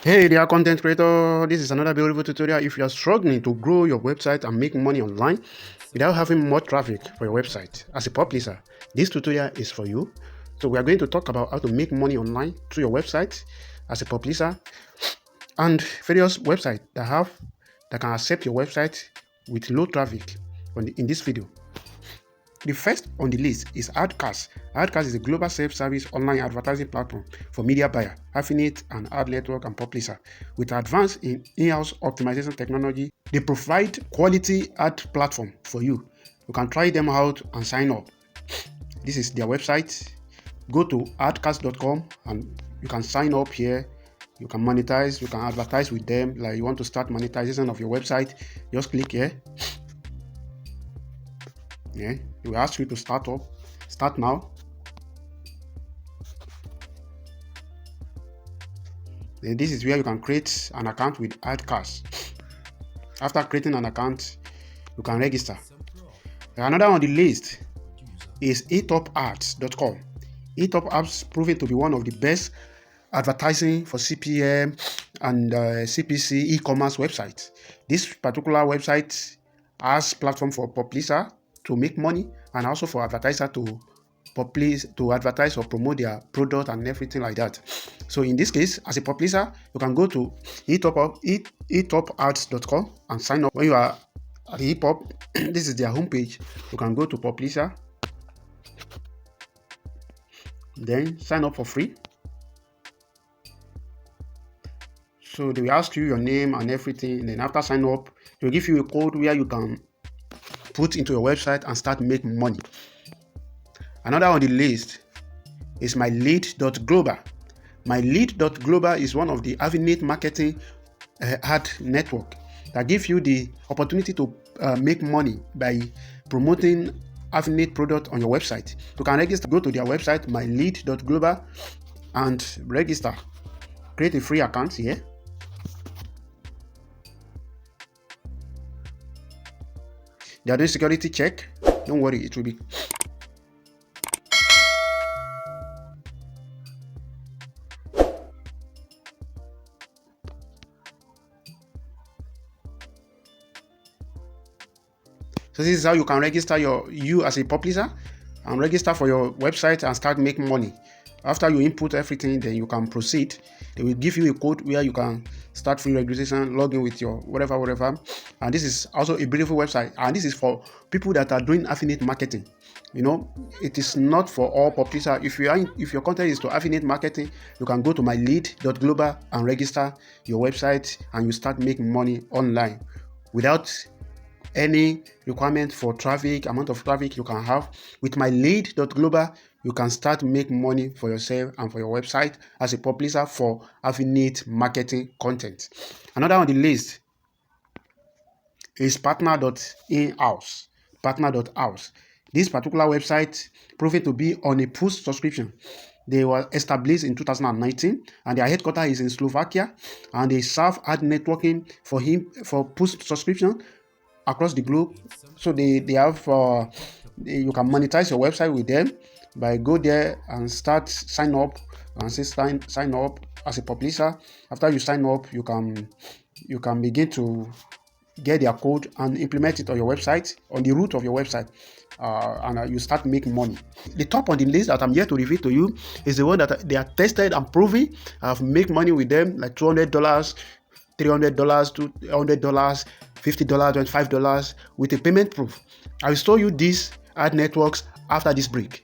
Hey dear content creator, this is another beautiful tutorial. If you are struggling to grow your website and make money online without having more traffic for your website as a publisher, this tutorial is for you. So we are going to talk about how to make money online through your website as a publisher and various websites that can accept your website with low traffic in this video. The first on the list is AdCast. AdCast is a global self-service online advertising platform for media buyer, affiliate, and ad network and publisher. With advanced in-house optimization technology, they provide quality ad platform for you. You can try them out and sign up. This is their website. Go to adcast.com and you can sign up here. You can monetize, you can advertise with them. Like you want to start monetization of your website, just click here. Yeah, it will ask you to start now. Then this is where you can create an account with AdCast. After creating an account, you can register. Another on the list is eTopAds.com. eTopAds proven to be one of the best advertising for CPM and CPC e-commerce websites. This particular website has platform for publisher to make money and also for advertiser to advertise or promote their product and everything like that. So in this case, as a publisher, you can go to etopads.com and sign up. When you are at eTop, this is their homepage. You can go to publisher, then sign up for free. So they will ask you your name and everything, and then after sign up, they'll give you a code where you can put into your website and start making money. Another on the list is my lead.global. My lead.global is one of the affiliate marketing ad network that gives you the opportunity to make money by promoting affiliate product on your website. You can register, go to their website, mylead.global, and register. Create a free account here. They are doing security check. Don't worry, it will be. So this is how you can register you as a publisher and register for your website and start making money. After you input everything, then you can proceed. They will give you a code where you can start free registration, log in with your whatever. And this is also a beautiful website. And this is for people that are doing affiliate marketing. You know, it is not for all publishers. If your content is to affiliate marketing, you can go to my lead.global and register your website, and you start making money online without any requirement for amount of traffic you can have. With my lead.global, you can start making money for yourself and for your website as a publisher for affiliate marketing content. Another on the list is partner.in-house. Partner.house. This particular website proved to be on a push subscription. They were established in 2019 and their headquarters is in Slovakia, and they serve ad networking for push subscription across the globe. So they have you can monetize your website with them by go there and sign up and say sign up as a publisher. After you sign up, you can begin to get their code and implement it on your website, on the root of your website, and you start making money. The top on the list that I'm here to reveal to you is the one that they are tested and proven. I've made money with them, like $200, $300, $200, $50, $25 with a payment proof. I will show you these ad networks after this break.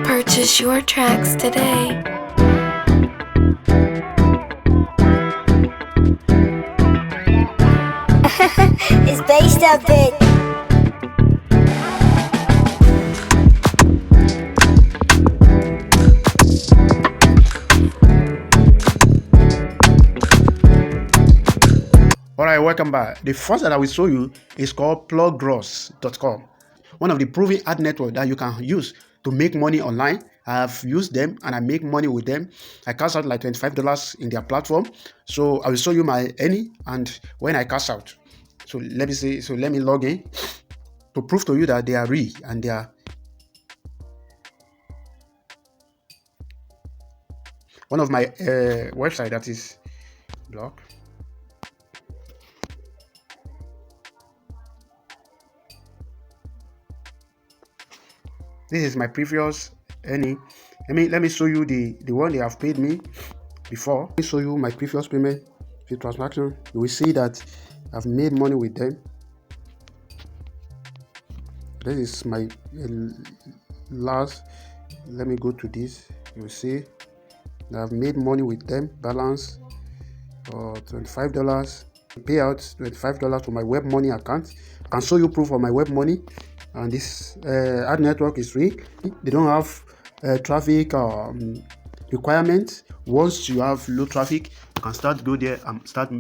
Purchase your tracks today. It's based up, bitch. Alright, welcome back. The first that I will show you is called pluggross.com. One of the proven ad network that you can use to make money online. I have used them and I make money with them. I cash out like $25 in their platform. So I will show you my earning and when I cash out. So let me log in. to prove to you that they are real and they are one of my website that is blocked. This is my previous earning. Let me show you the one they have paid me before. Let me show you my previous payment, the transaction. You will see that I've made money with them. This is my last. Let me go to this. You will see that I've made money with them. Balance $25. Payout $25 to my web money account. I can show you proof of my web money. And this ad network is free. They don't have traffic requirements. Once you have low traffic, you can start go there and start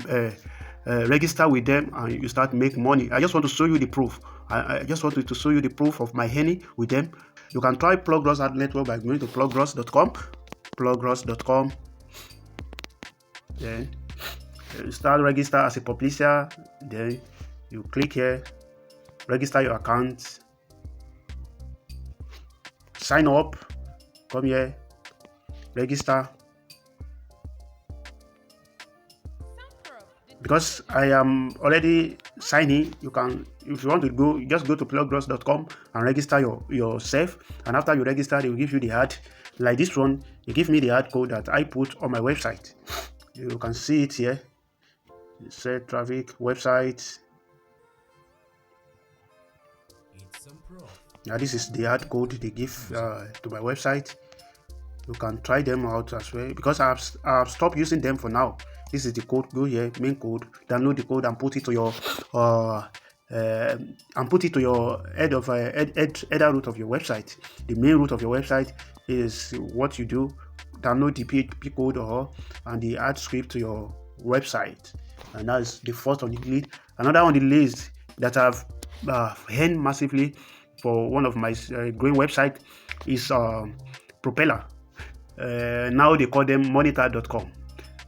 register with them, and you start make money. I just want to show you the proof. I just wanted to show you the proof of my earning with them. You can try Pluggross ad network by going to pluggross.com. Pluggross.com. Then you start register as a publisher. Then you click here, register your account, sign up, come here, register. Because I am already signing, you can, if you want to go, you just go to pluggross.com and register yourself. And after you register, they will give you the ad. Like this one, they give me the ad code that I put on my website. You can see it here. It says traffic, website. Now this is the ad code they give to my website. You can try them out as well, because I've stopped using them for now. This is the code. Go here, main code, download the code and put it to your header root of your website. The main root of your website is what you do. Download the PHP code and the ad script to your website, and that's the first on the list. Another on the list that I've earned massively for one of my growing website is Propeller. Now they call them monitor.com.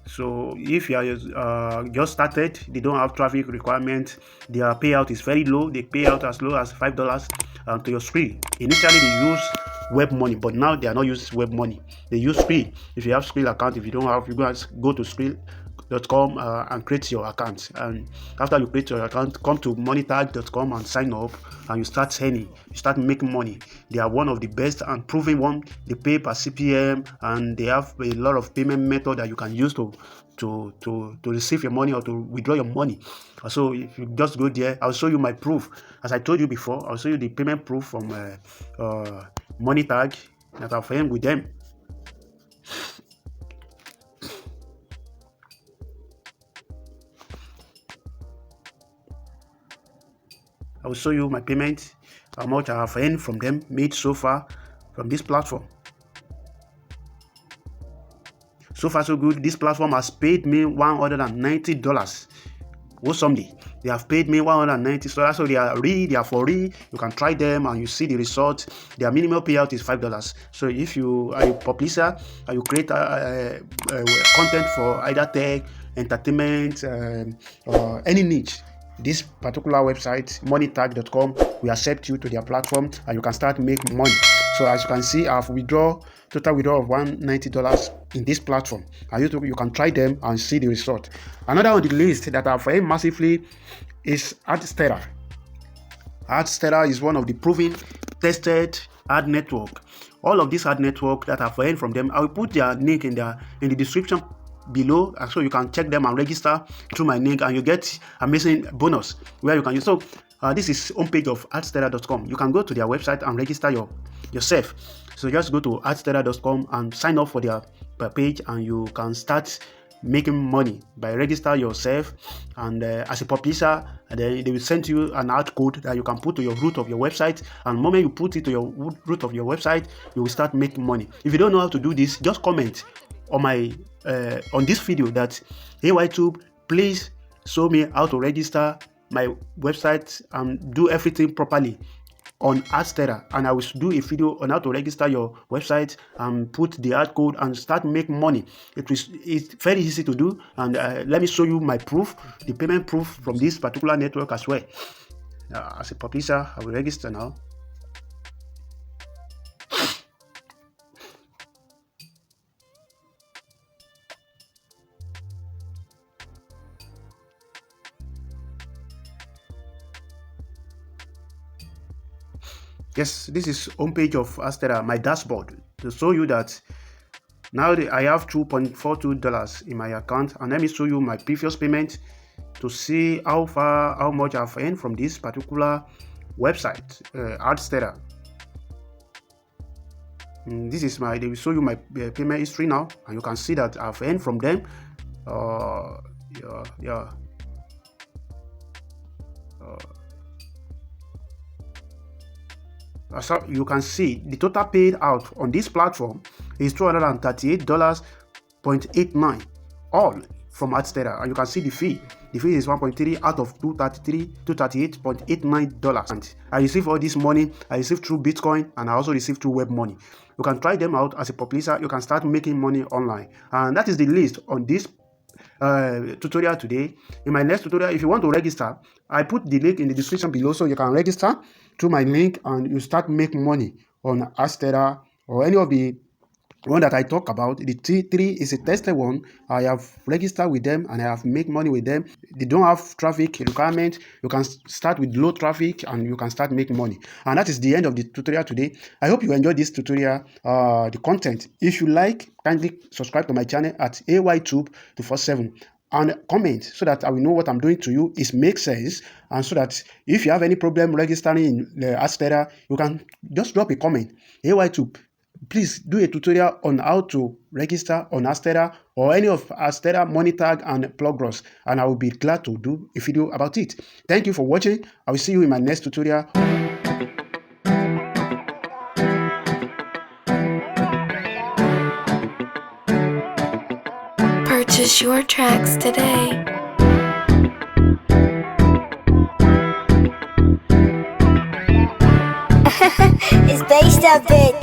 So if you are just started, they don't have traffic requirement. Their payout is very low. They pay out as low as $5 to your Skrill. Initially they use web money, but now they are not using web money. They use Skrill. If you have Skrill account, if you don't have, you guys go to Skrill.com and create your account. And after you create your account, come to monitor.com and sign up, and you start earning. You start making money. They are one of the best and proven one. They pay per CPM, and they have a lot of payment method that you can use to receive your money or to withdraw your money. So if you just go there, I'll show you my proof. As I told you before, I'll show you the payment proof from Moneytag that I've earned with them. I will show you my payment, how much I have earned from them, made so far from this platform. So far so good. This platform has paid me $190. Someday they have paid me $190. So they are real, they are for real. You can try them and you see the result. Their minimum payout is $5. So if you are a publisher and you create content for either tech, entertainment, or any niche, this particular website, moneytag.com, will accept you to their platform and you can start making money. So as you can see, I've total withdrawal of $190 in this platform, and you can try them and see the result. Another on the list that I've earned massively is Adsterra. Adsterra is one of the proven, tested ad network. All of these ad network that I've earned from them, I will put their link in the description below, so you can check them and register through my link, and you get amazing bonus where you can use. So this is homepage of adsterra.com. You can go to their website and register yourself. So just go to adsterra.com and sign up for their page, and you can start making money by register yourself. And as a publisher, then they will send you an ad code that you can put to your root of your website, and the moment you put it to your root of your website, you will start making money. If you don't know how to do this, just comment on my on this video that, hey YouTube, please show me how to register my website and do everything properly on Adsterra, and I will do a video on how to register your website and put the ad code and start making money. It's very easy to do, and let me show you my proof, the payment proof from this particular network as well. as a publisher. I will register now. Yes, this is homepage of Adsterra, my dashboard, to show you that now I have $2.42 in my account, and let me show you my previous payment to see how much I've earned from this particular website, Adsterra. This is they will show you my payment history now, and you can see that I've earned from them. So you can see the total paid out on this platform is $238.89, all from Adsterra, and you can see the fee. The fee is 1.3 out of $238.89. And I receive all this money. I receive through Bitcoin, and I also receive through web money. You can try them out as a publisher. You can start making money online, and that is the list on this tutorial today. In my next tutorial, if you want to register, I put the link in the description below, so you can register through my link and you start making money on Adsterra or any of the one that I talk about. The T3 is a tested one. I have registered with them and I have made money with them. They don't have traffic requirement. You can start with low traffic and you can start making money. And that is the end of the tutorial today. I hope you enjoyed this tutorial, the content. If you like, kindly subscribe to my channel at AYTube 247 and comment so that I will know what I'm doing to you is make sense, and so that if you have any problem registering in the Adsterra, you can just drop a comment. AYTube, please do a tutorial on how to register on Adsterra or any of Adsterra money tag and plugins, and I will be glad to do a video about it. Thank you for watching. I will see you in my next tutorial. Purchase your tracks today. It's based a bit.